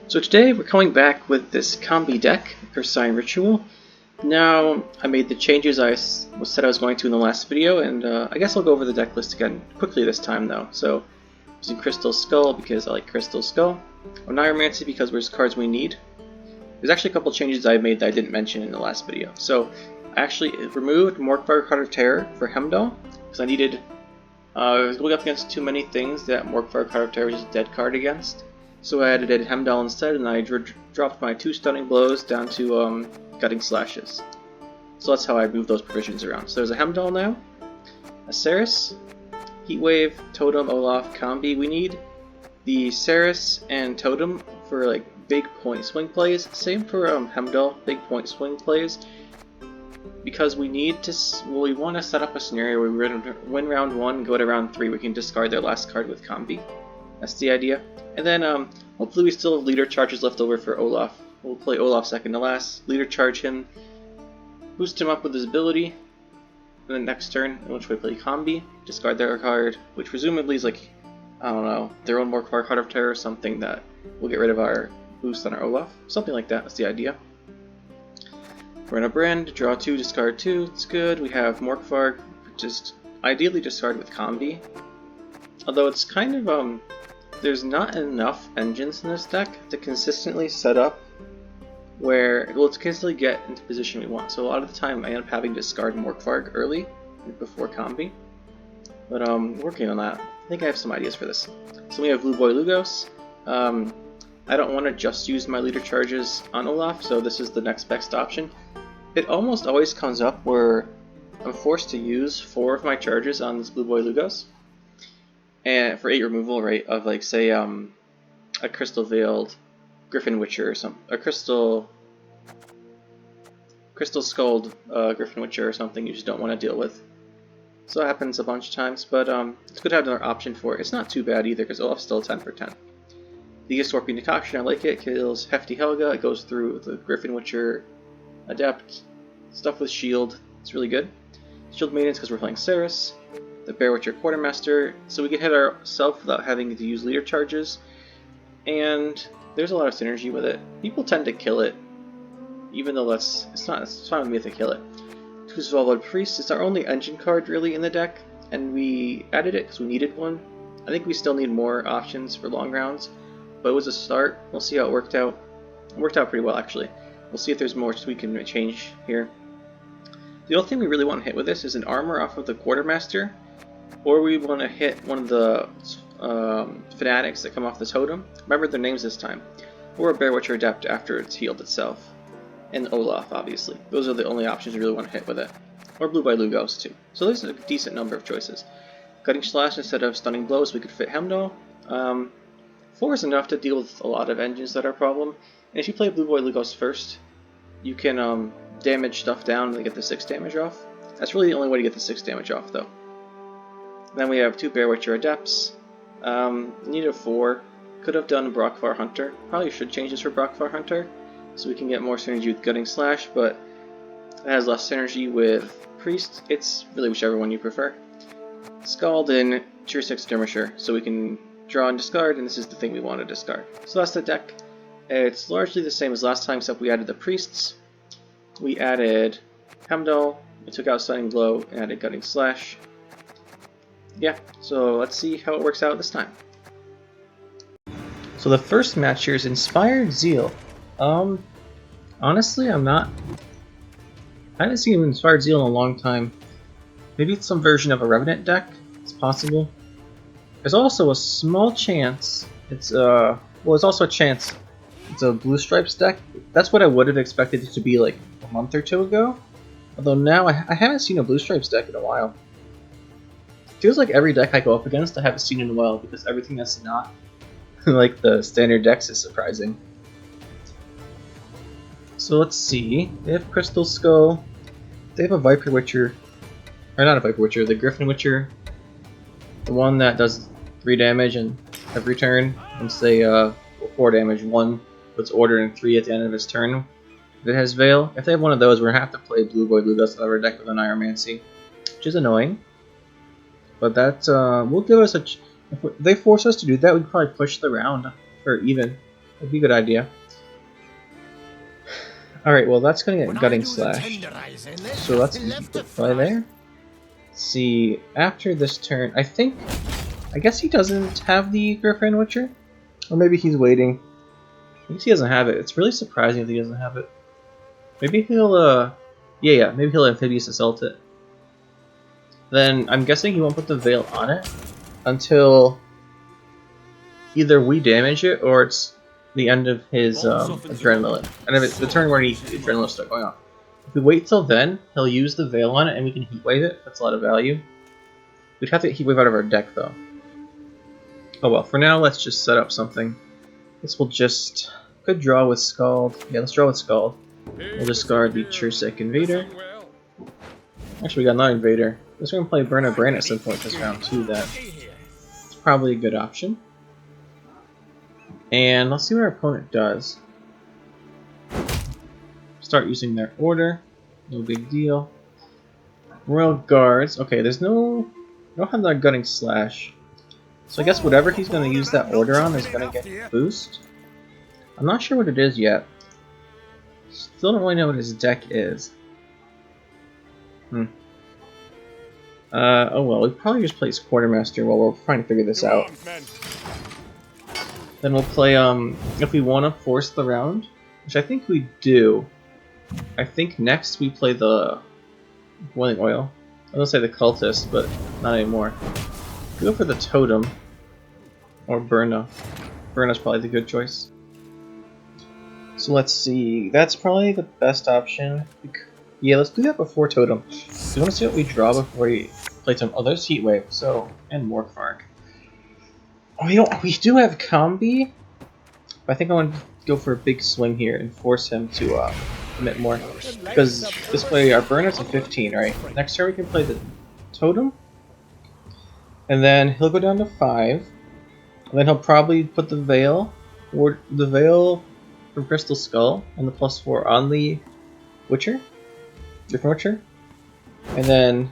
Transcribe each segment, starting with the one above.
So today we're coming back with this Kambi deck, Ursine Ritual. Now, I made the changes I said I was going to in the last video, and I guess I'll go over the deck list again quickly this time though. So, using Crystal Skull because I like Crystal Skull, Oneiromancy because there's cards we need. There's actually a couple changes I made that I didn't mention in the last video. So, I actually removed Morkvar Card of Terror for Hemdall, because I needed, I was going up against too many things that Morkvar Card of Terror is a dead card against. So I added Hemdall instead, and I dropped my 2 Stunning Blows down to Gutting Slashes. So that's how I moved those provisions around. So there's a Hemdall now, a Ceres, Heatwave, Totem, Olaf, Kambi. We need the Ceres and Totem for like big point swing plays. Same for Hemdall, big point swing plays. Because we need to, we want to set up a scenario where we win round 1, go to round 3, we can discard their last card with Kambi. That's the idea. And then hopefully we still have leader charges left over for Olaf. We'll play Olaf second to last, leader charge him, boost him up with his ability, and then next turn, in which we play Kambi, discard their card, which presumably is like, I don't know, their own Morkvar Card of Terror, something that will get rid of our boost on our Olaf. Something like that, that's the idea. We're in a brand, draw 2, discard 2, it's good. We have Morkvar, just ideally discard with Kambi. Although it's kind of, there's not enough engines in this deck to consistently set up where, well, to consistently get into the position we want. So a lot of the time I end up having to discard Morkvarg early before Kambi. But working on that. I think I have some ideas for this. So we have Blue Boy Lugos. I don't want to just use my leader charges on Olaf, so this is the next best option. It almost always comes up where I'm forced to use 4 of my charges on this Blue Boy Lugos. And for 8 removal, right, of like say a Crystal Veiled Griffin Witcher or something, a Crystal Skulled Griffin Witcher or something you just don't want to deal with. So that happens a bunch of times, but it's good to have another option for it. It's not too bad either because Olaf's still 10 for 10. The Scorpion Decoction, I like it. It kills Hefty Helga. It goes through the Griffin Witcher Adept stuff with shield. It's really good. Shield Maintenance because we're playing Ceres. The Bear Witcher Quartermaster, so we can hit ourselves without having to use leader charges, and there's a lot of synergy with it. People tend to kill it, even though it's fine with me if they kill it. Two Svalbard Priest, it's our only engine card really in the deck, and we added it because we needed one. I think we still need more options for long rounds, but it was a start. We'll see how it worked out. It worked out pretty well actually. We'll see if there's more we can change here. The only thing we really want to hit with this is an armor off of the Quartermaster, or we want to hit one of the fanatics that come off the totem. Remember their names this time. Or a Bear Witcher Adept after it's healed itself. And Olaf, obviously. Those are the only options we really want to hit with it. Or Blue by Lugos, too. So there's a decent number of choices. Gutting Slash instead of Stunning Blows, we could fit Hemdall. 4 is enough to deal with a lot of engines that are a problem. And if you play Blue Boy Lugos first, you can damage stuff down and get the 6 damage off. That's really the only way to get the 6 damage off, though. Then we have 2 Bear Witcher Adepts. Needed a 4. Could have done Brockvar Hunter. Probably should change this for Brockvar Hunter, so we can get more synergy with Gutting Slash, but it has less synergy with Priest. It's really whichever one you prefer. Scald and Tier 6 Dermisher, so we can draw and discard, and this is the thing we want to discard. So that's the deck. It's largely the same as last time, except we added the Priests. We added Hemdall, we took out Stunning Blow, and added Gutting Slash. Yeah, so let's see how it works out this time. So the first match here is Inspired Zeal. Honestly, I haven't seen Inspired Zeal in a long time. Maybe it's some version of a Revenant deck. It's possible. There's also a small chance it's also a chance it's a Blue Stripes deck. That's what I would have expected it to be like a month or 2 ago. Although now I haven't seen a Blue Stripes deck in a while. Feels like every deck I go up against I haven't seen in a while because everything that's not like the standard decks is surprising. So let's see. They have Crystal Skull. They have a Viper Witcher. Or not a Viper Witcher, the Griffin Witcher. The one that does 3 damage and every turn. Once they 4 damage, 1 puts order and 3 at the end of his turn. If it has Veil. If they have one of those, we're gonna have to play Blue Boy Lugos out of our deck with an Oneiromancy, which is annoying. But that will give us a... If they force us to do that, we'd probably push the round for even. That'd be a good idea. Alright, well that's gonna get Gutting Slash. So let's play there. Let's see, after this turn, I guess he doesn't have the Griffin Witcher? Or maybe he's waiting. I guess he doesn't have it. It's really surprising if he doesn't have it. Maybe he'll, yeah, maybe he'll Amphibious Assault it. Then I'm guessing he won't put the Veil on it until either we damage it or it's the end of his Adrenaline. And if it's the turn where the Adrenaline will start going off. If we wait till then, he'll use the Veil on it and we can Heat Wave it. That's a lot of value. We'd have to Heat Wave out of our deck though. Oh well, for now let's just set up something. This will just... Could draw with Scald. Yeah, let's draw with Scald. We'll discard the Chursek Invader. Actually, we got another Invader. I was going to play Burn a Brain at some point this round too. It's probably a good option. And let's see what our opponent does. Start using their order. No big deal. Royal Guards. Okay, there's no... I don't have that Gutting Slash. So I guess whatever he's going to use that order on is going to get boost. I'm not sure what it is yet. Still don't really know what his deck is. Oh well, we probably just play Quartermaster while we're trying to figure this out. Then we'll play, if we want to force the round, which I think we do. I think next we play the Boiling Oil. I was going to say the Cultist, but not anymore. We go for the Totem. Or Burna. Burna's probably the good choice. So let's see, that's probably the best option. Yeah, let's do that before Totem. We want to see what we draw before we play Totem. Oh, there's Heat Wave, so, and Morkvark. Oh, we do have Kambi, but I think I want to go for a big swing here and force him to commit more. Because this way, our Burner's a 15, right? Next turn we can play the Totem, and then he'll go down to 5, and then he'll probably put the Veil, or the Veil from Crystal Skull, and the +4 on the Witcher, different Witcher, and then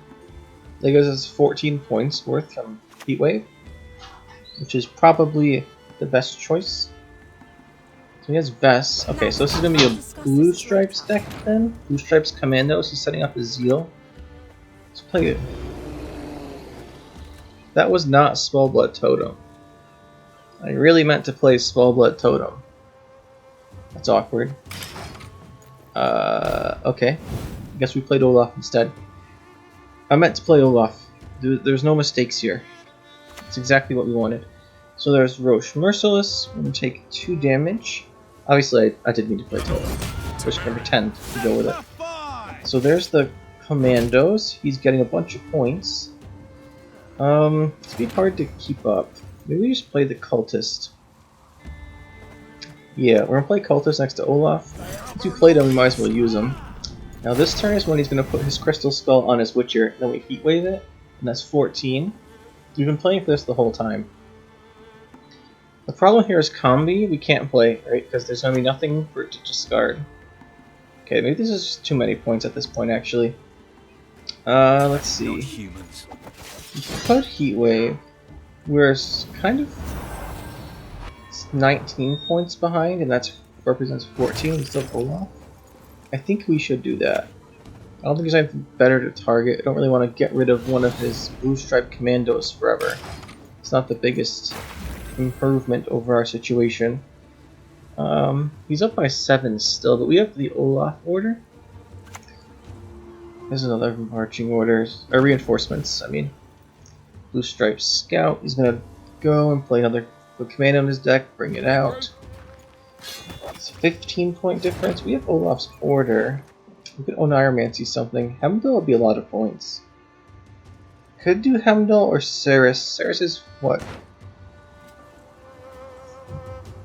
that gives us 14 points worth from Heat Wave, which is probably the best choice. So he has Vests. Okay, so this is going to be a Blue Stripes deck then. Blue Stripes Commandos. He's setting up his Zeal. Let's play it. That was not Spellblood Totem. I really meant to play Spellblood Totem. That's awkward. Okay. I guess we played Olaf instead. I meant to play Olaf. There's no mistakes here. It's exactly what we wanted. So there's Roche Merciless. We're going to take 2 damage. Obviously, I did need to play Totem. So just going to pretend to go with it. So there's the Commandos. He's getting a bunch of points. It's be hard to keep up. Maybe we just play the Cultist. Yeah, we're going to play Cultist next to Olaf. Since we played him, we might as well use him. Now this turn is when he's going to put his Crystal Skull on his Witcher, then we Heat Wave it, and that's 14. We've been playing for this the whole time. The problem here is Kambi, we can't play, right? Because there's going to be nothing for it to discard. Okay, maybe this is just too many points at this point, actually. Let's see. We put Heat Wave. We're kind of 19 points behind, and that represents 14 instead of Olaf. I think we should do that. I don't think there's anything better to target. I don't really want to get rid of one of his Blue Stripe Commandos forever. It's not the biggest improvement over our situation. He's up by 7 still, but we have the Olaf order. There's another marching orders, or reinforcements, I mean. Blue Stripe Scout, he's gonna go and play another command on his deck, bring it out. It's a 15-point difference. We have Olaf's order. We could Oneiromancy something. Hemdall would be a lot of points. Could do Hemdall or Ceres. Ceres is what?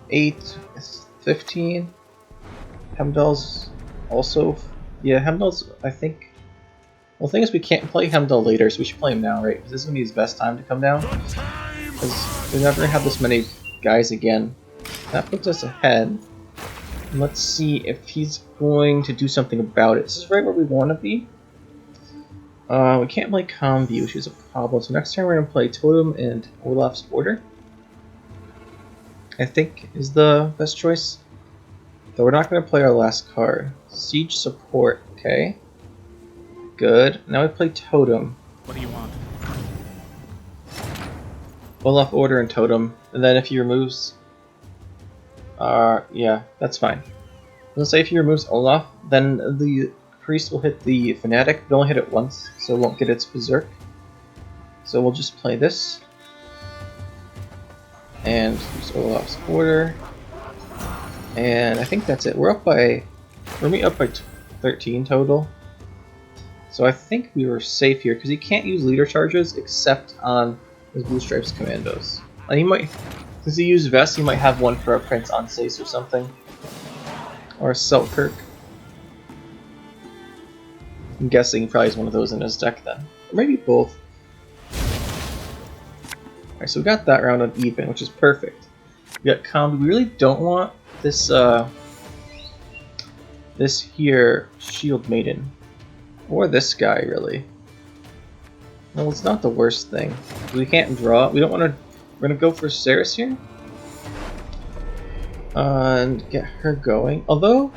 8, 15. Hemdall's also, yeah, Hemdall's, I think. Well, the thing is we can't play Hemdall later, so we should play him now, right? Because this is going to be his best time to come down. Because we're never going to have this many guys again. That puts us ahead. Let's see if he's going to do something about it. This is right where we want to be. We can't play Kambi, which is a problem. So next time we're going to play Totem and Olaf's Order. I think is the best choice. Though we're not going to play our last card. Siege Support, okay. Good. Now we play Totem. What do you want? Olaf Order and Totem. And then if he removes... yeah, that's fine. Let's say if he removes Olaf, then the priest will hit the Fanatic, but only hit it once, so it won't get its Berserk. So we'll just play this. And use Olaf's Order. And I think that's it. We're up by 13 total. So I think we were safe here, because he can't use leader charges except on his Blue Stripes commandos. And he might, since he used Vest, he might have one for a Prince Anseis or something. Or a Selkirk. I'm guessing he probably has one of those in his deck then. Or maybe both. Alright, so we got that round on even, which is perfect. We got Kambi. We really don't want this this here Shield Maiden. Or this guy, really. Well, it's not the worst thing. We can't draw. We don't want to... We're going to go for Ceres here. And get her going. Although,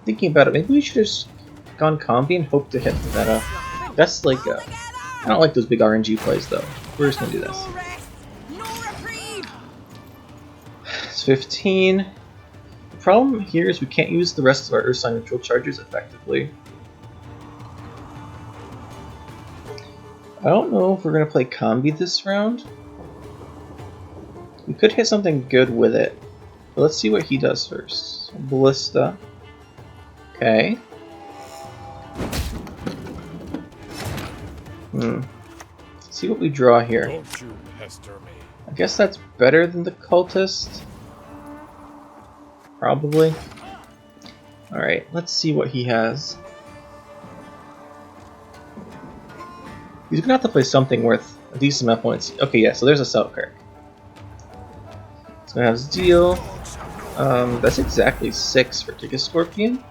thinking about it, maybe we should have just gone Kambi and hoped to hit the meta. That's like a... I don't like those big RNG plays, though. We're just going to do this. It's 15. The problem here is we can't use the rest of our Ursine neutral charges effectively. I don't know if we're going to play Kambi this round. We could hit something good with it. But let's see what he does first. Ballista. Okay. Let's see what we draw here. Don't you pester me. I guess that's better than the Cultist. Probably. Alright, let's see what he has. He's gonna have to play something worth a decent amount of points. Okay, yeah, so there's a Selkirk. He's gonna have Zeal. That's exactly 6 for Giga Scorpion.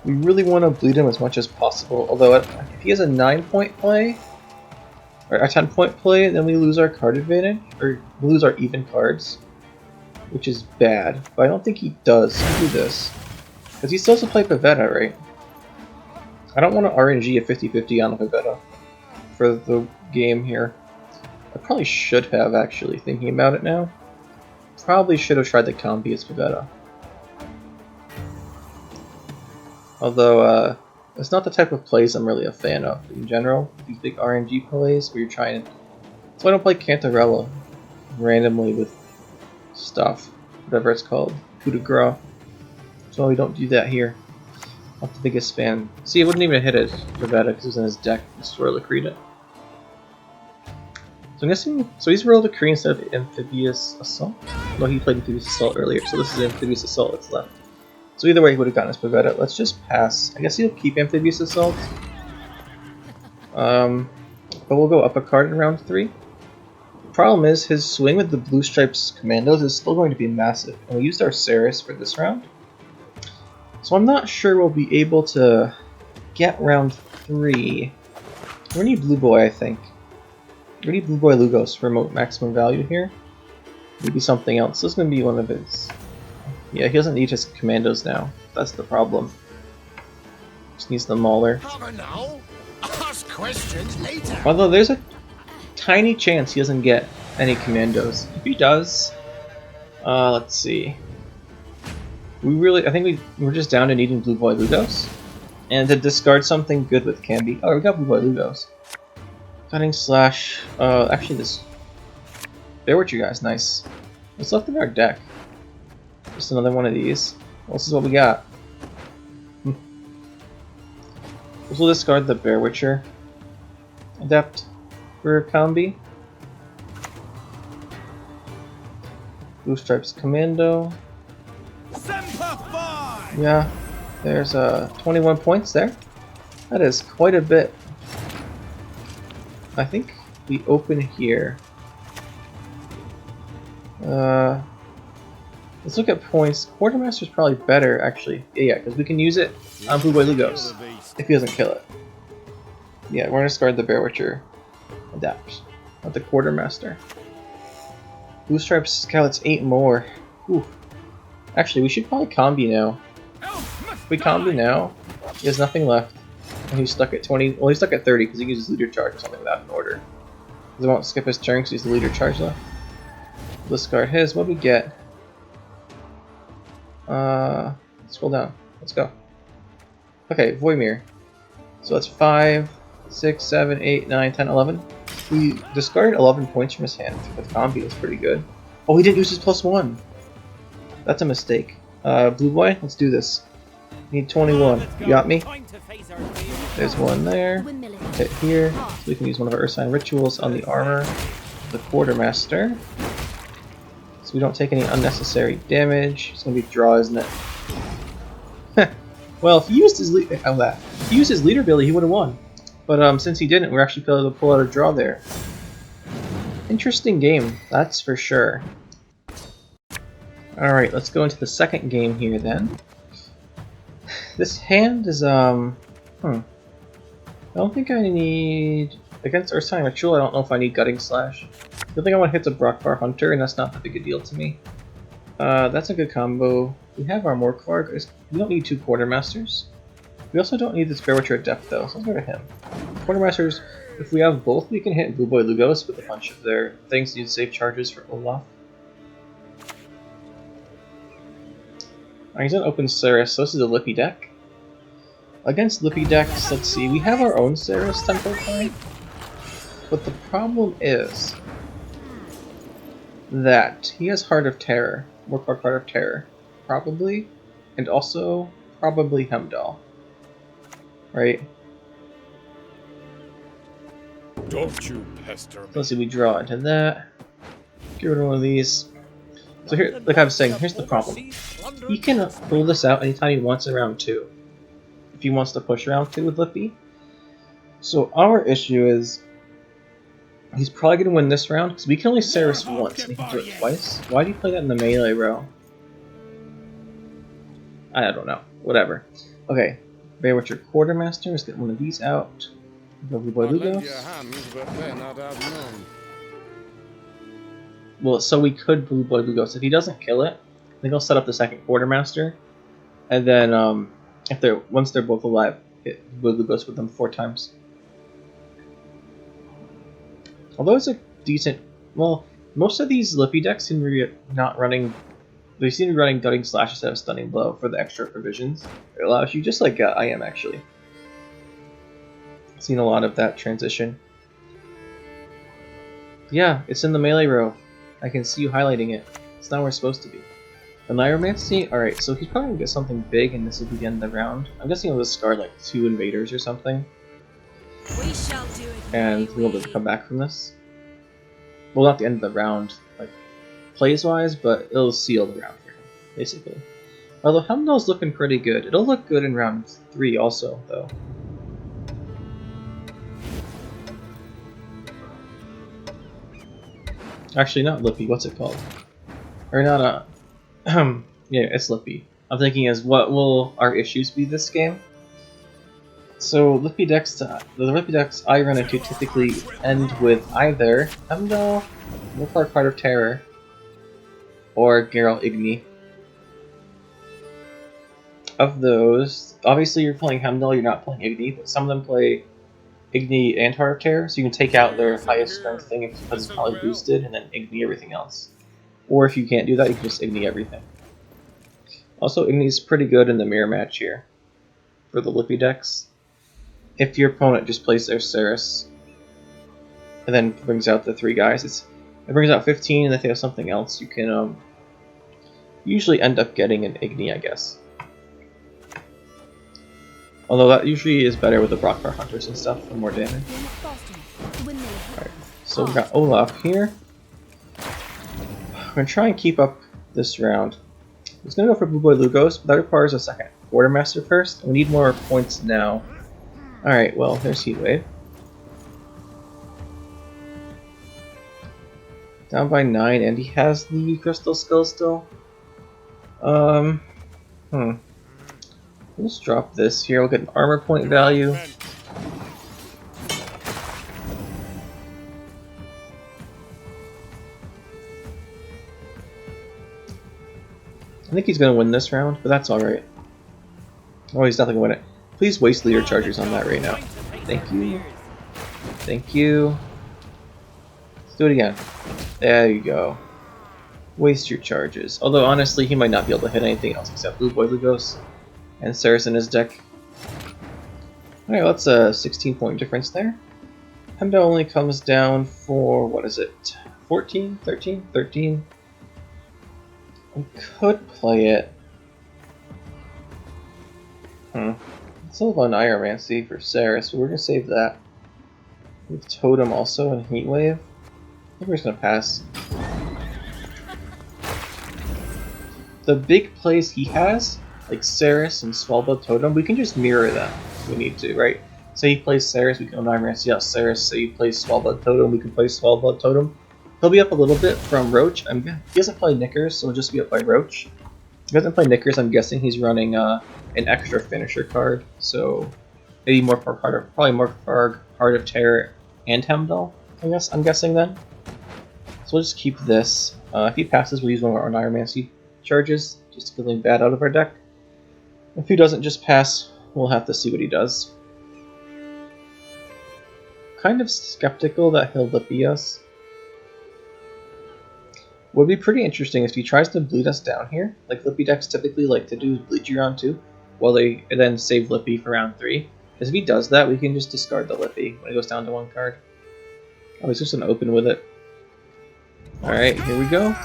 We really want to bleed him as much as possible, although if he has a 9-point play, or a 10-point play, then we lose our card advantage, or we lose our even cards, which is bad. But I don't think he does do this, because he still has to play Pavetta, right? I don't want to RNG a 50-50 on Pavetta for the game here. I probably should have, actually, thinking about it now. Probably should have tried the Kambi as Pavetta. Although, it's not the type of plays I'm really a fan of in general. These big RNG plays where you're trying to... So I don't play Cantarella randomly with stuff, whatever it's called, coup de grace. So we don't do that here. Not the biggest fan. See, it wouldn't even hit it, Pavetta, because it was in his deck. Just Royal Decreed it. So I'm guessing, so he's Royal Decree instead of Amphibious Assault? No, he played Amphibious Assault earlier, so this is Amphibious Assault that's left. So either way he would have gotten his Pavetta. Let's just pass. I guess he'll keep Amphibious Assault. But we'll go up a card in round 3. The problem is, his swing with the Blue Stripes Commandos is still going to be massive, and we used our Ceres for this round. So I'm not sure we'll be able to get round 3. We need Blue Boy, I think. We need Blue Boy Lugos for maximum value here. Maybe something else. This is going to be one of his... Yeah, he doesn't need his commandos now. That's the problem. Just needs the Mauler. Ask questions later. Although there's a tiny chance he doesn't get any commandos. If he does... let's see. I think we're just down to needing Blue Boy Lugos. And to discard something good with Kambi. Oh, we got Blue Boy Lugos. Cutting Slash. Actually this... Bear with you guys, nice. What's left in our deck? Just another one of these. Well, this is what we got. This will discard the Bear Witcher Adept for Kambi. Blue Stripes Commando. Yeah, there's 21 points there. That is quite a bit. I think we open here. Let's look at points. Quartermaster's probably better, actually. Yeah, because we can use it on Blue Boy Lugos if he doesn't kill it. Yeah, we're going to discard the Bear Witcher Adapt, not the Quartermaster. Blue Stripes Scouts 8 more. Ooh. Actually, we should probably Kambi now. If we Kambi now, he has nothing left. And he's stuck at 20. Well, he's stuck at 30 because he uses leader charge or something without an order. Because I won't skip his turn because he's the leader charge left. Discard his. What do we get? Scroll down. Let's go. Okay, Voimir. So that's 5, 6, 7, 8, 9, 10, 11. We discarded 11 points from his hand with Kambi. That's pretty good. Oh, he didn't use his +1. That's a mistake. Blue boy, let's do this. Need 21. You got me? There's one there. Hit here. So we can use one of our Ursine rituals on the armor. The Quartermaster. So we don't take any unnecessary damage. It's gonna be draw, isn't it? Well, if he used his leader ability, he would have won. But since he didn't, we're actually able to pull out a draw there. Interesting game, that's for sure. Alright, let's go into the second game here then. This hand is, I don't think I need... Against Ursine Ritual, I don't know if I need Gutting Slash. The thing I want to hit is a Brockbar Hunter, and that's not that big a deal to me. That's a good combo. We have our Morkvarg. We don't need 2 Quartermasters. We also don't need this Bear Witcher at depth though, so let's go to him. Quartermasters, if we have both, we can hit Blue Boy Lugos with a bunch of their things to use save charges for Olaf. Alright, he's gonna open Ceres, so this is a Lippy deck. Against Lippy decks, let's see, we have our own Ceres Temple card, but the problem is that he has Heart of Terror, Morkvarg Heart of Terror, probably, and also probably Hemdall. Right? Don't you pester me. So let's see, we draw into that. Get rid of one of these. So here, like I was saying, here's the problem. He can pull this out anytime he wants in round 2. If he wants to push round 2 with Lippy. So our issue is he's probably going to win this round because we can only Ceres once and he can do it twice. Why do you play that in the melee row? I don't know. Whatever. Okay. Bear Witcher Quartermaster. Let's get one of these out. Blue Boy Lugos. Well, so we could Blue Boy Lugos. If he doesn't kill it, I think I'll set up the second Quartermaster. And then, once they're both alive, hit Blue Lugos with them 4 times. Although it's a decent... Well, most of these Lippy decks seem to be not running... They seem to be running Gutting Slash instead of Stunning Blow for the extra provisions. It allows you, just like I am actually. Seen a lot of that transition. Yeah, it's in the melee row. I can see you highlighting it. It's not where it's supposed to be. The Niromancy? Alright, so he's probably going to get something big and this will be the end of the round. I'm guessing he'll discard like 2 invaders or something. We shall do it. And he'll be able to come back from this. Well, not the end of the round, like plays-wise, but it'll seal the round for him, basically. Although Hemdall's looking pretty good. It'll look good in round 3 also, though. Actually, not Lippy. What's it called? Or not yeah, it's Lippy. I'm thinking as what will our issues be this game? So Lippy decks, the Lippy decks I run into typically end with either Hemdall, Morkvarg Heart of Terror, or Geralt Igni. Of those, obviously you're playing Hemdall, you're not playing Igni, but some of them play Igni and Heart of Terror, so you can take out their highest strength thing if it's probably boosted, and then Igni everything else. Or if you can't do that, you can just Igni everything. Also, Igni's pretty good in the mirror match here for the Lippy decks. If your opponent just plays their Ceres and then brings out the 3 guys, it brings out 15, and if they have something else, you can usually end up getting an Igni, I guess. Although that usually is better with the Brockbar Hunters and stuff for more damage. Alright, so we got Olaf here. We're going to try and keep up this round. I'm just going to go for Blue Boy Lugos, but that requires a second Quartermaster first. We need more points now. Alright, well, there's Heatwave. Down by 9, and he has the Crystal Skull still. Let's drop this here. We'll get an armor point value. I think he's going to win this round, but that's alright. Oh, he's definitely going to win it. Please waste leader charges on that right now. Thank you. Thank you. Let's do it again. There you go. Waste your charges. Although, honestly, he might not be able to hit anything else except Blue Boiligos and Ceres in his deck. Alright, that's a 16-point difference there. Hemda only comes down for, what is it? 14? 13? 13? We could play it. Still have an Iromancy for Ceres, but we're going to save that. With Totem also and Heatwave. I think we're just going to pass. The big plays he has, like Ceres and Svalbard Totem, we can just mirror them if we need to, right? Say he plays Ceres, we can Iromancy out Ceres. Say he plays Svalbard Totem, we can play Svalbard Totem. He'll be up a little bit from Roach. He doesn't play Knickers, so he'll just be up by Roach. If he doesn't play Knickers, I'm guessing he's running an extra finisher card, so maybe more for probably more for Heart of Terror and Hemdall, I guess, I'm guessing then. So we'll just keep this. If he passes, we'll use one of our Iromancy charges, just to get something bad out of our deck. If he doesn't just pass, we'll have to see what he does. Kind of skeptical that he'll Lippy us. Would be pretty interesting if he tries to bleed us down here, like Lippy decks typically like to do bleed you round 2, while they then save Lippy for round 3. Because if he does that, we can just discard the Lippy when it goes down to 1 card. Oh, he's just gonna open with it. Alright, here we go.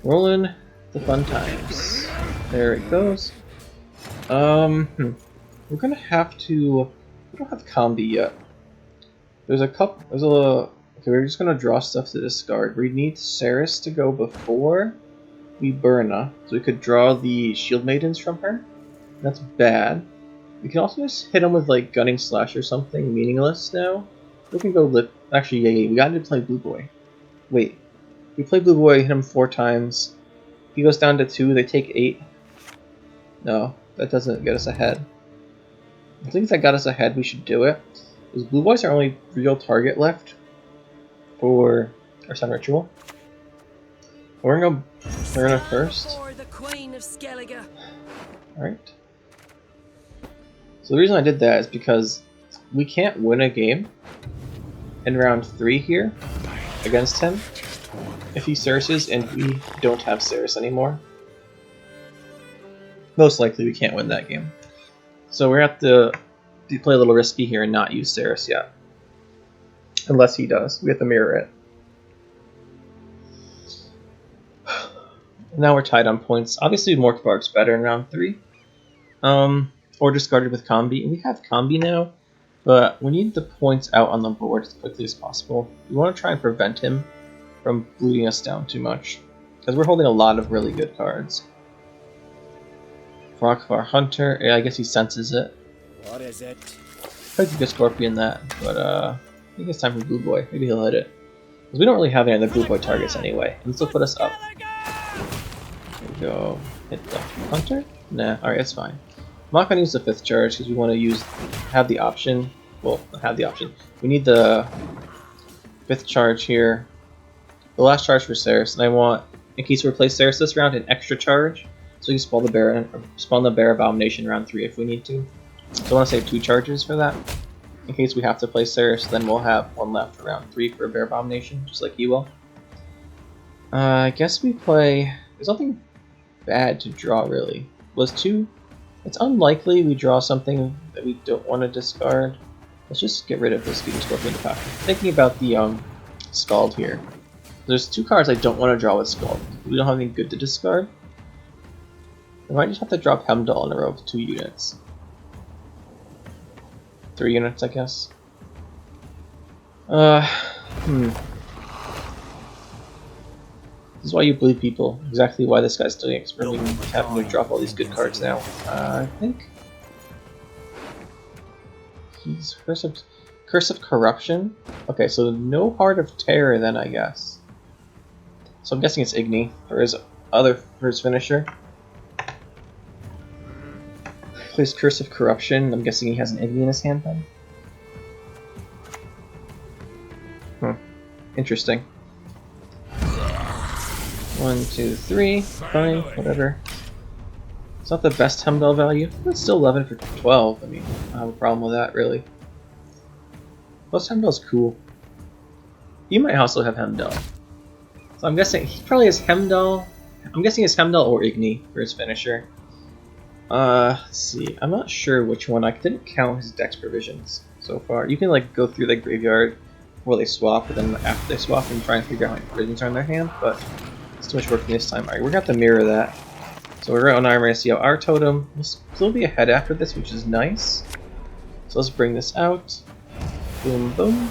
Rolling the fun times. There it goes. We're gonna have to... We don't have Kambi yet. There's a couple... Okay, we're just gonna draw stuff to discard. We need Ceres to go before we Burna, so we could draw the Shield Maidens from her. That's bad. We can also just hit him with like Gunning Slash or something meaningless now. We can go Actually, yeah, we got to play Blue Boy. Wait, we play Blue Boy, hit him 4 times. He goes down to 2. They take 8. No, that doesn't get us ahead. I think if that got us ahead, we should do it. Because Blue Boy's our only real target left for our Sun Ritual. We're gonna first. For the Queen of Skellege. Alright. So the reason I did that is because we can't win a game in round 3 here against him if he Cereses and we don't have Ceres anymore. Most likely we can't win that game. So we're gonna have to play a little risky here and not use Ceres yet. Unless he does. We have to mirror it. Now we're tied on points. Obviously Morkvarg's better in round 3. Or discarded with Kambi. We have Kambi now, but we need the points out on the board as quickly as possible. We want to try and prevent him from bleeding us down too much. Because we're holding a lot of really good cards. Frogvar Hunter, yeah, I guess he senses it. What is it? I could get Scorpion that, but I think it's time for Blue Boy. Maybe he'll hit it. Because we don't really have any other Blue Boy targets anyway. And this will put us up. There we go. Hit the Hunter? Nah, alright, that's fine. I'm not going to use the 5th charge because we want to have the option. Well, have the option. We need the 5th charge here. The last charge for Ceres, and I want, in case we replace Ceres this round, an extra charge. So we can spawn the Bear Abomination round 3 if we need to. So I want to save 2 charges for that. In case we have to play Ceres, then we'll have 1 left for round 3 for a Bear Abomination, just like he will. I guess we play... There's nothing bad to draw, really. Was 2... It's unlikely we draw something that we don't want to discard. Let's just get rid of this Speeding Scorpion to pack. Thinking about the Scald here. There's 2 cards I don't want to draw with Scald. We don't have anything good to discard. We might just have to drop Hemdall in a row with 2 units. 3 units, I guess. This is why you bleed people. Exactly why this guy's doing it, because we're having to drop all these good cards now. I think he's Curse of Corruption. Okay, so no Heart of Terror then, I guess. So I'm guessing it's Igni for his finisher. Plays Curse of Corruption. I'm guessing he has an Igni in his hand then. Interesting. 1, 2, 3. Fine, whatever. It's not the best Hemdall value, but it's still 11 for 12. I mean, I don't have a problem with that, really. Plus, Hemdall's cool. He might also have Hemdall. So I'm guessing he probably has Hemdall. I'm guessing it's Hemdall or Igni for his finisher. Let's see. I'm not sure which one. I didn't count his dex provisions so far. You can like go through the graveyard before they swap, and then after they swap and try and figure out how many provisions are in their hand, but it's too much work this time. Alright, we're gonna have to mirror that. So we're on armor to see how our totem will still be ahead after this, which is nice. So let's bring this out. Boom, boom.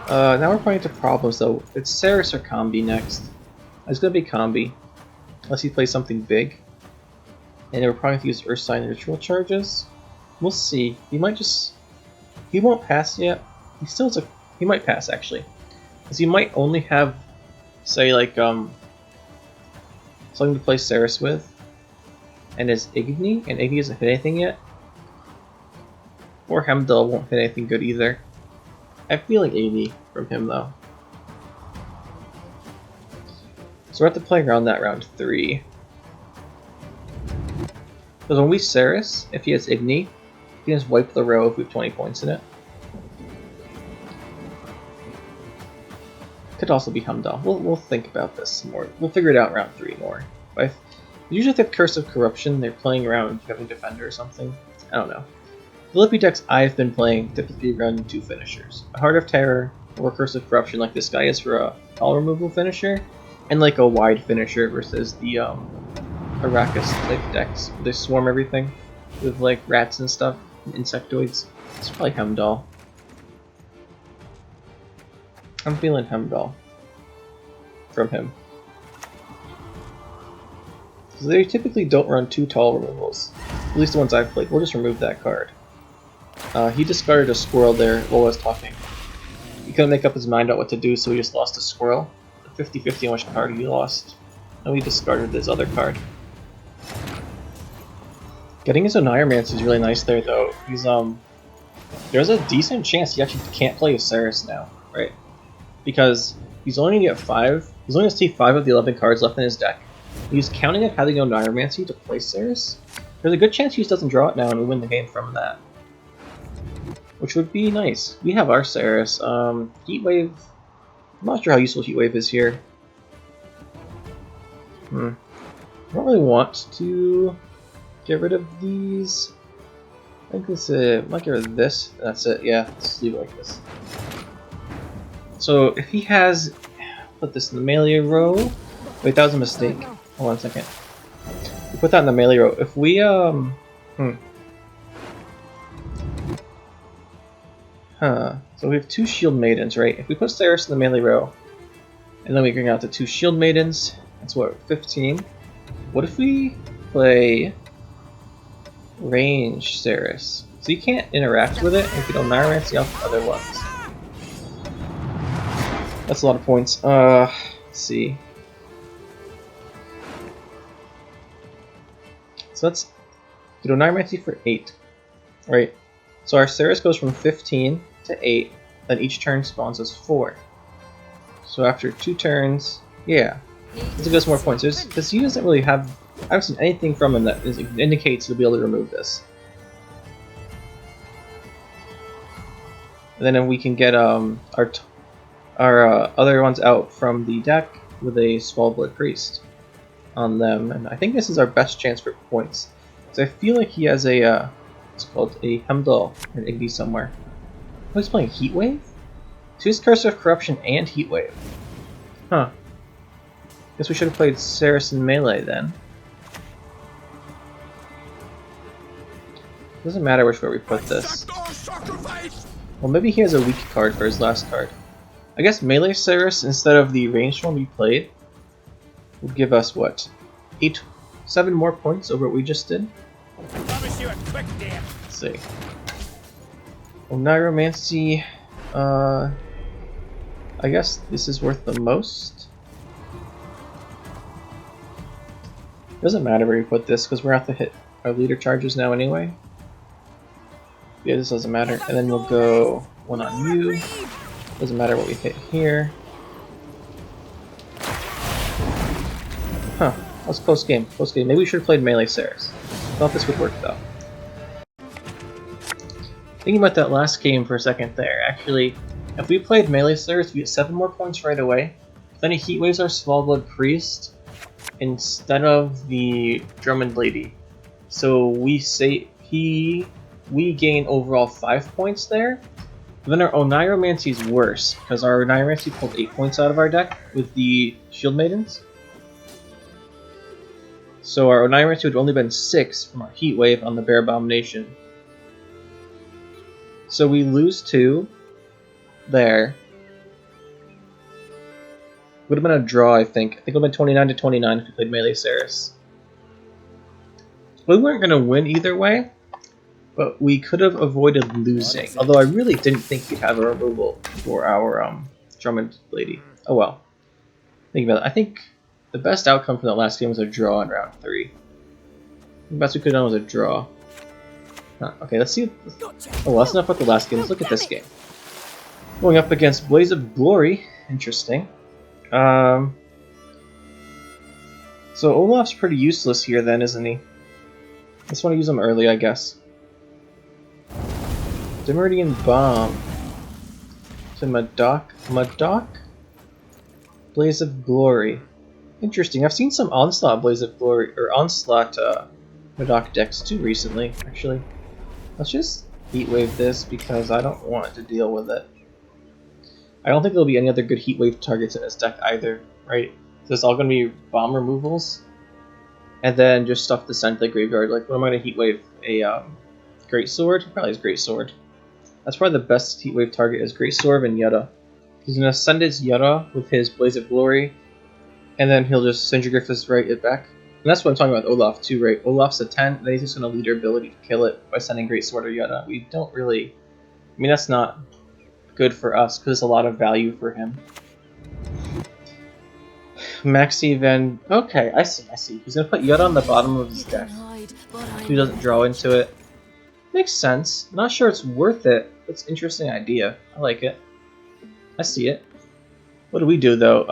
Now we're pointing to problems though. It's Ceres or Kambi next. It's gonna be Kambi, unless he plays something big. And we're probably going to use Ursine ritual charges. We'll see. He might just... He won't pass yet. He still has a... He might pass, actually. Because he might only have, say, like, something to play Ceres with. And his Igni. And Igni hasn't hit anything yet. Or Hemdall won't hit anything good either. I feel like Igni from him, though. So we're at the playground that round 3. Because when we Ceres, if he has Igni, he can just wipe the row if we have 20 points in it. Could also be Hemdall. We'll think about this more. We'll figure it out in round 3 more. But usually with the Curse of Corruption, they're playing around having Defender or something. I don't know. The Lippy decks I've been playing typically run 2 finishers. A Heart of Terror or Curse of Corruption like this guy is for a tall removal finisher, and like a wide finisher versus the Arrakis type decks. They swarm everything with like rats and stuff, and insectoids. It's probably Hemdall. I'm feeling Hemdall from him. So they typically don't run 2 tall removals. At least the ones I've played. We'll just remove that card. He discarded a squirrel there while I was talking. He couldn't make up his mind about what to do, so he just lost a squirrel. 50-50 on which card he lost. And we discarded this other card. Getting his Oneiromancy is really nice there, though. He's there's a decent chance he actually can't play with Ceres now, right? Because he's only gonna get 5. He's only gonna see 5 of the 11 cards left in his deck. He's counting on having Oneiromancy to play Ceres. There's a good chance he just doesn't draw it now and we win the game from that, which would be nice. We have our Ceres. Heatwave. I'm not sure how useful Heatwave is here. I don't really want to get rid of these. I think this might get rid of this. That's it. Yeah, let's leave it like this. So if he has, put this in the melee row. Wait, that was a mistake. Hold on a second. We put that in the melee row. If we So we have 2 shield maidens, right? If we put Ceres in the melee row, and then we bring out the 2 shield maidens, that's what, 15. What if we play range Ceres? So you can't interact with it if you don't Oneiromancy off the other ones. That's a lot of points. Let's see. So let's do Oneiromancy for 8. Right. So our Ceres goes from 15 to 8, then each turn spawns us 4. So after 2 turns, yeah, this gives us more points. Because he doesn't really have, I haven't seen anything from him that indicates he'll be able to remove this. And then we can get our other ones out from the deck with a Swallowblood Priest on them, and I think this is our best chance for points. So I feel like he has a it's called a Hemdall or an Igni somewhere. Oh, he's playing Heatwave? So he's Curse of Corruption and Heatwave. Huh. Guess we should have played Ceres in melee then. Doesn't matter which way we put this. Well, maybe he has a weak card for his last card. I guess melee Ceres instead of the ranged one we played would give us what? 7 more points over what we just did? Promise you a quick death. Let's see. Oneiromancy, I guess this is worth the most. Doesn't matter where you put this because we're going to have to hit our leader charges now anyway. Yeah, this doesn't matter. And then we'll go 1 on you. Doesn't matter what we hit here. was a close game. Close game. Maybe we should have played melee Ceres. Thought this would work though. Thinking about that last game for a second there, actually, if we played melee Ceres, we get 7 more points right away. Then he heat waves our Small Blood Priest instead of the Drummond Lady. So we gain overall 5 points there. But then our Oneiromancy is worse, because our Oneiromancy pulled 8 points out of our deck with the Shield Maidens. So our Oneiromancy would have only been 6 from our Heat Wave on the Bear Abomination. So we lose 2 there. Would have been a draw, I think. I think it would have been 29 to 29 if we played melee Ceres. We weren't going to win either way, but we could have avoided losing. Although I really didn't think we'd have a removal for our Drummond Lady. Oh well. Think about it. I think the best outcome from that last game was a draw in round 3. The best we could have done was a draw. Huh, okay, let's see. Oh, well, that's enough about the last game. Let's look at this game. Going up against Blaze of Glory. Interesting. So Olaf's pretty useless here then, isn't he? I just want to use him early, I guess. Demeridian Bomb. To Madoc? Blaze of Glory. Interesting. I've seen some Onslaught Blaze of Glory, or Onslaught Madoc decks too recently, actually. Let's just Heat Wave this because I don't want to deal with it. I don't think there'll be any other good Heat Wave targets in this deck either, right? So it's all going to be bomb removals, and then just stuff to send to the graveyard. Like, what am I going to Heat Wave? A Greatsword? Probably his Greatsword. That's probably the best Heat Wave target is Greatsword and Yetta. He's going to send his Yetta with his Blaze of Glory, and then he'll just send your Griffiths right it back. And that's what I'm talking about Olaf too, right? Olaf's a 10, then he's just going to lead our ability to kill it by sending Greatsword or Yetta. We don't really... I mean, that's not good for us, because there's a lot of value for him. Maxi Van... Okay, I see. He's going to put Yetta on the bottom of his deck. He doesn't draw into it. Makes sense. Not sure it's worth it. It's an interesting idea. I like it. I see it. What do we do, though?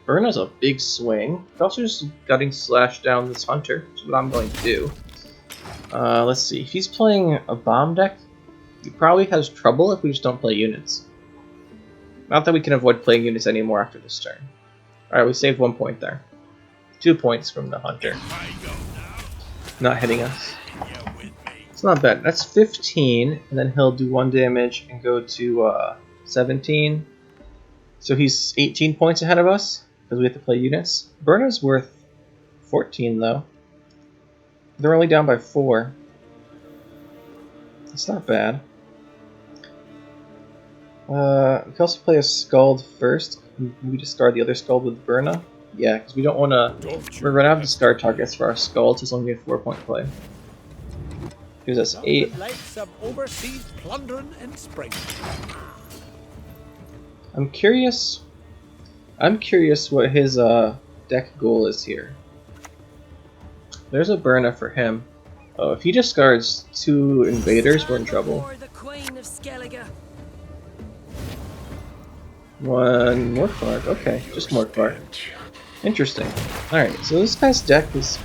Burna's a big swing. We're also just gutting slash down this Hunter, which is what I'm going to do. Let's see. If he's playing a bomb deck, he probably has trouble if we just don't play units. Not that we can avoid playing units anymore after this turn. Alright, we saved 1 point there. 2 points from the Hunter. Not hitting us. It's not bad. That's 15, and then he'll do 1 damage and go to 17. So he's 18 points ahead of us, because we have to play units. Burna's worth 14, though. They're only down by 4. It's not bad. We can also play a Scald first. We discard the other Scald with Burna. Yeah, because we don't want to... We're going to have discard targets for our Scalds, it's only a 4-point play. Gives us 8. I'm curious what his deck goal is here. There's a Burna for him. Oh, if he discards 2 invaders, we're in trouble. The Queen of Skellege. 1 Morkvarg, okay, just Morkvarg. Interesting. Alright, so this guy's deck is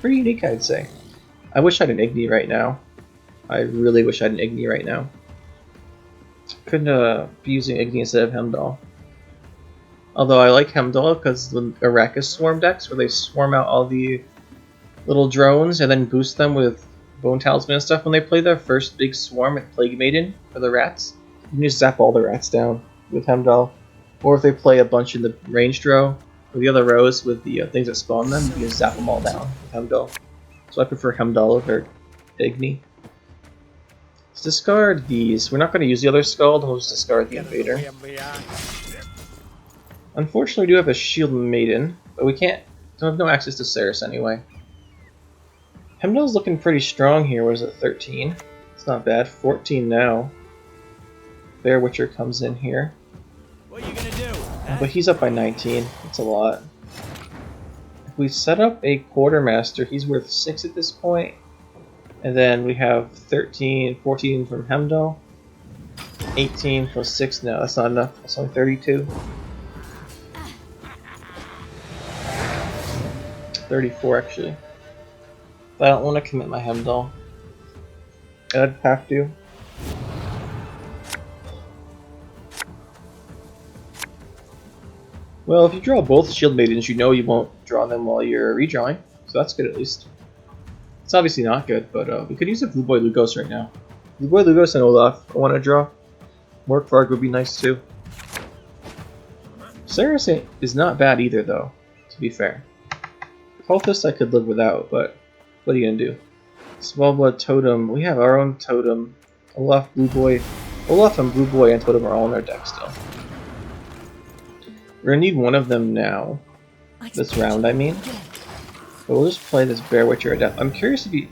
pretty unique, I'd say. I wish I had an Igni right now. I really wish I had an Igni right now. Couldn't be using Igni instead of Hemdall. Although I like Hemdall because the Arrakis Swarm decks, where they swarm out all the little drones and then boost them with Bone Talisman and stuff. When they play their first big swarm at Plague Maiden for the rats, you can just zap all the rats down with Hemdall. Or if they play a bunch in the ranged row, or the other rows with the things that spawn them, you can just zap them all down with Hemdall. So I prefer Hemdall over Igni. Let's discard these. We're not going to use the other Scald, we'll just discard the Invader. Unfortunately, we do have a Shield Maiden, but we don't have no access to Ceres anyway. Hemdall's looking pretty strong here. What is it, 13? It's not bad. 14 now. Bear Witcher comes in here. What are you gonna do? But he's up by 19. That's a lot. If we set up a Quartermaster, he's worth 6 at this point. And then we have 13, 14 from Hemdall. 18 plus 6. No, that's not enough. That's only 32. 34 actually. But I don't want to commit my Hemdall. I'd have to. Well, if you draw both Shield Maidens, you know you won't draw them while you're redrawing, so that's good at least. It's obviously not good, but we could use a Blue Boy Lugos right now. Blue Boy Lugos and Olaf, I want to draw. Morkvarg would be nice too. Ceres is not bad either, though, to be fair. Cultist I could live without, but what are you gonna do? Small Blood Totem, we have our own Totem. Olaf, Blue Boy. Olaf and Blue Boy and Totem are all in our deck still. We're gonna need one of them now. This round, I mean. But we'll just play this Bear Witcher Adept. I'm curious if he...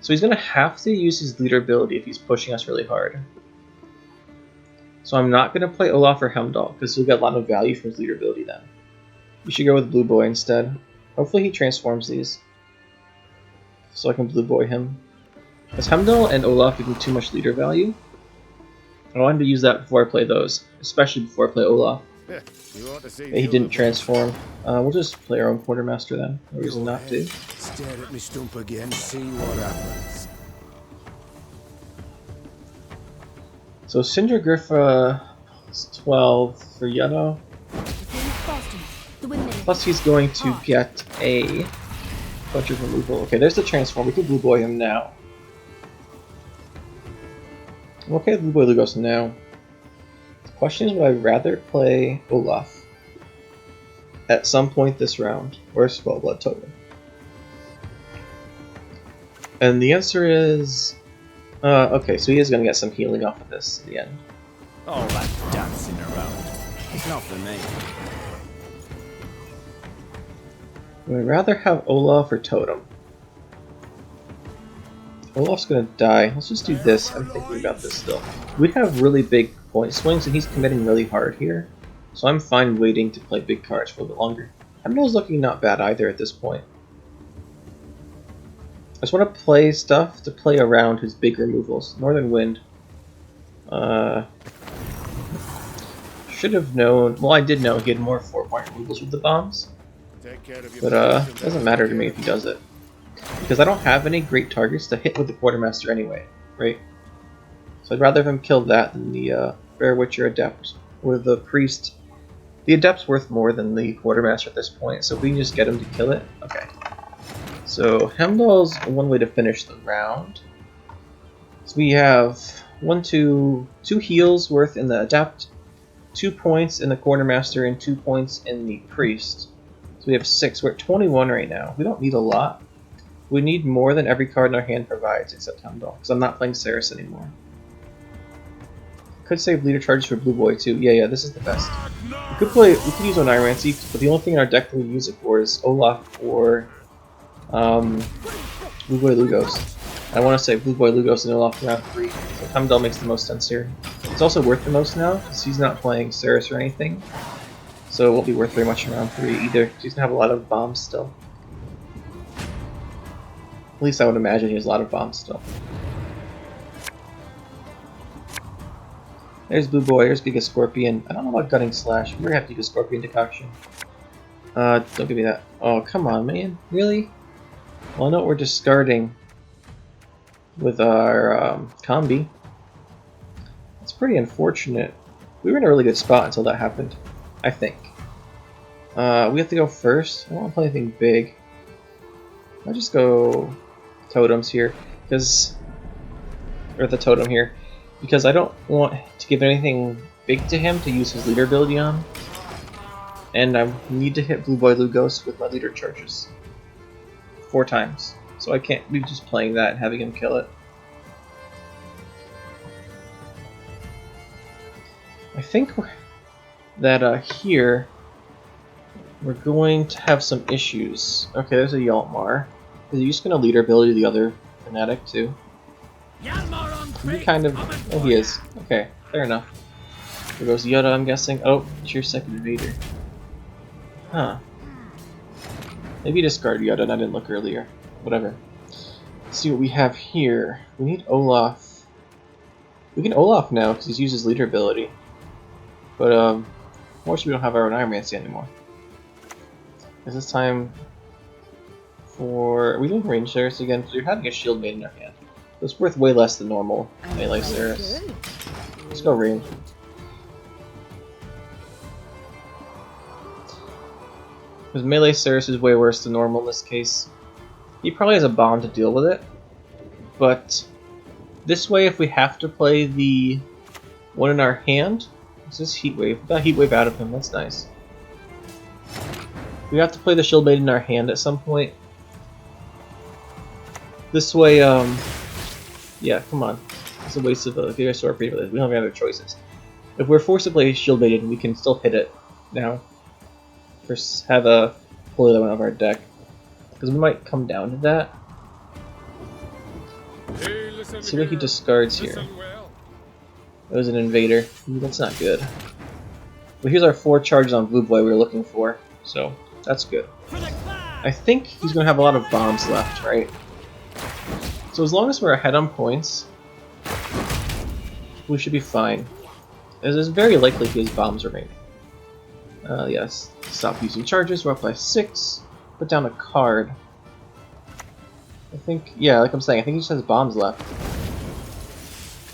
So he's gonna have to use his leader ability if he's pushing us really hard. So I'm not gonna play Olaf or Hemdall, because he'll get a lot of value from his leader ability then. We should go with Blue Boy instead. Hopefully he transforms these. So I can Blue Boy him. Because Hemdall and Olaf give me too much leader value. I wanted to use that before I play those, especially before I play Olaf. He didn't transform. We'll just play our own Quartermaster then. No reason not to. Stare at me stump again, see what happens. So Cindergriffa is 12 for Yellow. Plus he's going to get a bunch of removal. Okay, there's the transform. We can Blue Boy him now. I'm okay with Blue Boy Lugos now. The question is, would I rather play Olaf at some point this round or Small Blood Totem? And the answer is... okay, so he is going to get some healing off of this at the end. All that dancing around. It's not for me. Would I rather have Olaf or Totem? Olaf's gonna die. Let's just do this. I'm thinking about this still. We have really big point swings, and he's committing really hard here. So I'm fine waiting to play big cards for a little bit longer. Hemdall's looking not bad either at this point. I just want to play stuff to play around his big removals. Northern Wind. Should have known. Well, I did know he had more 4-point removals with the bombs. But doesn't matter to me if he does it. Because I don't have any great targets to hit with the Quartermaster anyway, right? So I'd rather have him kill that than the Bear Witcher Adept or the Priest. The Adept's worth more than the Quartermaster at this point, so if we can just get him to kill it, okay. So Hemdall's one way to finish the round. So we have two heals worth in the Adept, 2 points in the Quartermaster, and 2 points in the Priest. So we have 6. We're at 21 right now. We don't need a lot. We need more than every card in our hand provides, except Hemdall, because I'm not playing Ceres anymore. Could save leader charges for Blue Boy too. Yeah, this is the best. We could use Oneiromancy, but the only thing in our deck that we use it for is Olaf or Blue Boy Lugos. I want to say Blue Boy Lugos and Olaf round 3. So Hemdall makes the most sense here. It's also worth the most now, because he's not playing Ceres or anything. So it won't be worth very much in round 3 either, because he's going to have a lot of bombs still. At least I would imagine he has a lot of bombs still. There's Blue Boy, there's Giga Scorpion. I don't know about Gutting Slash. We're going to have Giga Scorpion Decoction. Don't give me that. Oh, come on, man. Really? Well, I know what we're discarding with our Kambi. It's pretty unfortunate. We were in a really good spot until that happened, I think. We have to go first. I don't want to play anything big. I'll just go totems here, or the totem here, because I don't want to give anything big to him to use his leader ability on, and I need to hit Blue Boy Lugos with my leader charges 4 times, so I can't be just playing that and having him kill it. I think that here we're going to have some issues. Okay, there's a Yaltmar. Is he just going to leader ability the other Fanatic too? He kind of... Oh, he is. Okay, fair enough. There goes Yoda, I'm guessing. Oh, it's your second invader. Huh. Maybe discard Yoda and I didn't look earlier. Whatever. Let's see what we have here. We need Olaf. We can Olaf now because he's used his leader ability. But, unfortunately we don't have our Oneiromancy anymore. Is this time... for... Are we doing range Ceres again? Because you're having a shield maiden in our hand. It's worth way less than normal melee Ceres. Let's go range. Because melee Ceres is way worse than normal in this case. He probably has a bomb to deal with it. But this way, if we have to play the one in our hand... What's this Heat Wave? We got Heat Wave out of him, that's nice. We have to play the Shield Maiden in our hand at some point. This way, yeah, come on. It's a waste of a sword for we don't have any other choices. If we're forced to play Shield Maiden, we can still hit it now. First, have a pull the other one out of our deck. Because we might come down to that. Hey, see what he discards here. It was an invader. Ooh, that's not good. But here's our 4 charges on Blue Boy we were looking for. So, that's good. I think he's going to have a lot of bombs left, right? So as long as we're ahead on points, we should be fine. As it's very likely he has bombs remaining. Yes, stop using charges, we're up by 6. Put down a card. I think, yeah, like I'm saying, I think he just has bombs left.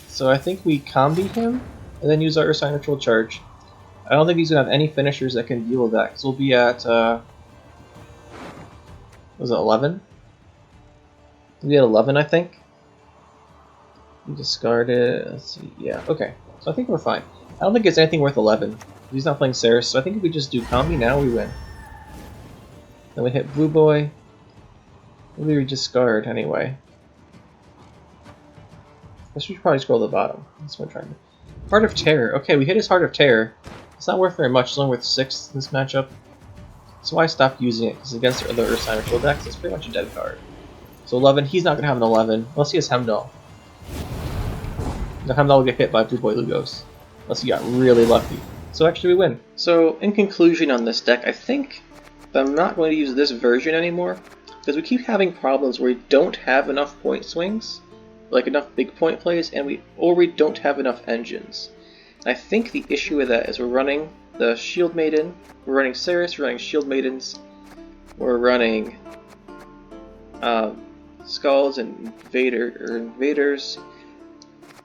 So I think we Kambi him, and then use our Ursine Ritual Charge. I don't think he's going to have any finishers that can deal with that, because we'll be at, was it 11? We'll be at 11, I think. We discard it, let's see, yeah, okay. So I think we're fine. I don't think it's anything worth 11. He's not playing Ceres, so I think if we just do Kambi now, we win. Then we hit Blue Boy. Maybe we discard anyway. I guess we should probably scroll to the bottom. That's what I'm trying to. Heart of Terror. Okay, we hit his Heart of Terror. It's not worth very much. It's only worth 6 in this matchup. That's why I stopped using it, because against the other Ursine Ritual decks, it's pretty much a dead card. So 11, he's not going to have an 11, unless he has Hemdall. The Hemdall will get hit by Blue Boy Lugos, unless he got really lucky. So actually we win. So in conclusion on this deck, I think that I'm not going to use this version anymore, because we keep having problems where we don't have enough point swings, like enough big point plays, and we don't have enough engines. I think the issue with that is we're running the Shield Maiden, we're running Ceres, we're running Shield Maidens, we're running Skulls and Invaders.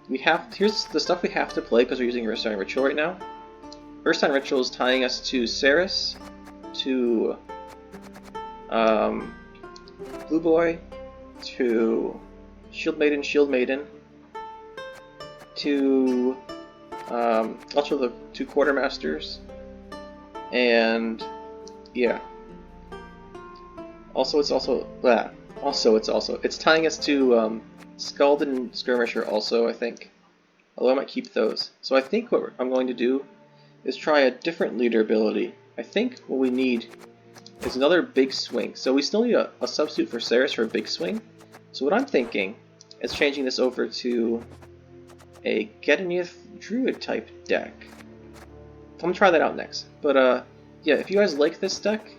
Here's the stuff we have to play because we're using Ursine Ritual right now. Ursine Ritual is tying us to Ceres, to Blue Boy, to Shield Maiden, to also the 2 Quartermasters, and yeah. It's tying us to Skellege and Skirmisher also, I think. Although I might keep those. So I think what I'm going to do is try a different leader ability. I think what we need is another big swing. So we still need a substitute for Ceres for a big swing. So what I'm thinking is changing this over to a Gedeniath Druid type deck. I'm going to try that out next. But yeah, if you guys like this deck,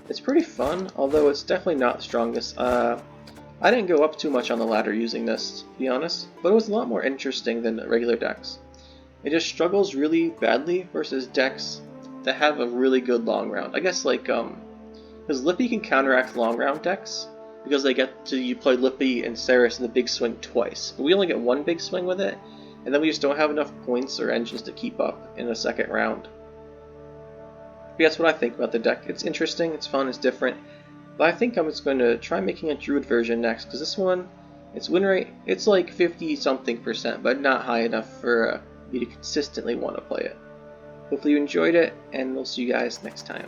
it's pretty fun, although it's definitely not the strongest. I didn't go up too much on the ladder using this, to be honest, but it was a lot more interesting than regular decks. It just struggles really badly versus decks that have a really good long round. I guess like, because Lippy can counteract long round decks, because you play Lippy and Ceres in the big swing twice. But we only get 1 big swing with it, and then we just don't have enough points or engines to keep up in the second round. But that's what I think about the deck. It's interesting, it's fun, it's different. But I think I'm just going to try making a Druid version next, because this one, its win rate, it's like 50-something%, but not high enough for me to consistently want to play it. Hopefully you enjoyed it, and we'll see you guys next time.